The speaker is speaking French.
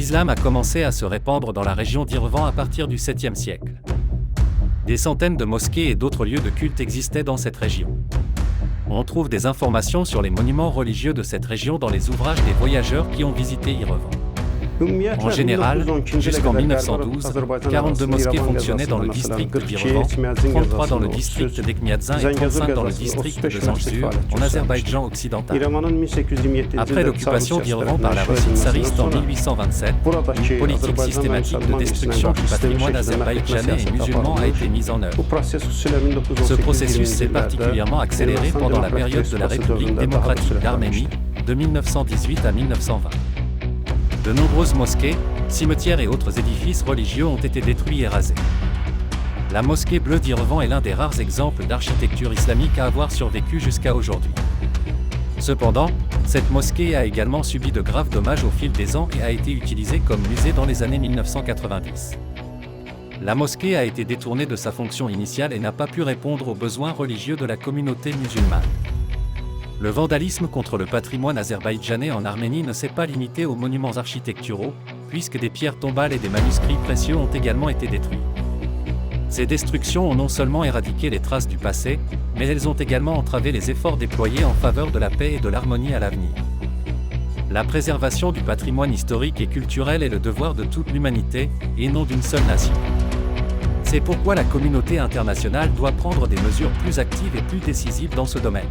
L'islam a commencé à se répandre dans la région d'Irevan à partir du 7e siècle. Des centaines de mosquées et d'autres lieux de culte existaient dans cette région. On trouve des informations sur les monuments religieux de cette région dans les ouvrages des voyageurs qui ont visité Irevan. En général, jusqu'en 1912, 42 mosquées fonctionnaient dans le district d'Irevan, 33 dans le district d'Ekmiadzin et 35 dans le district de Zanjur, en Azerbaïdjan occidental. Après l'occupation d'Irevan par la Russie tsariste en 1827, une politique systématique de destruction du patrimoine azerbaïdjanais et musulman a été mise en œuvre. Ce processus s'est particulièrement accéléré pendant la période de la République démocratique d'Arménie, de 1918 à 1920. De nombreuses mosquées, cimetières et autres édifices religieux ont été détruits et rasés. La mosquée bleue d'Irevan est l'un des rares exemples d'architecture islamique à avoir survécu jusqu'à aujourd'hui. Cependant, cette mosquée a également subi de graves dommages au fil des ans et a été utilisée comme musée dans les années 1990. La mosquée a été détournée de sa fonction initiale et n'a pas pu répondre aux besoins religieux de la communauté musulmane. Le vandalisme contre le patrimoine azerbaïdjanais en Arménie ne s'est pas limité aux monuments architecturaux, puisque des pierres tombales et des manuscrits précieux ont également été détruits. Ces destructions ont non seulement éradiqué les traces du passé, mais elles ont également entravé les efforts déployés en faveur de la paix et de l'harmonie à l'avenir. La préservation du patrimoine historique et culturel est le devoir de toute l'humanité, et non d'une seule nation. C'est pourquoi la communauté internationale doit prendre des mesures plus actives et plus décisives dans ce domaine.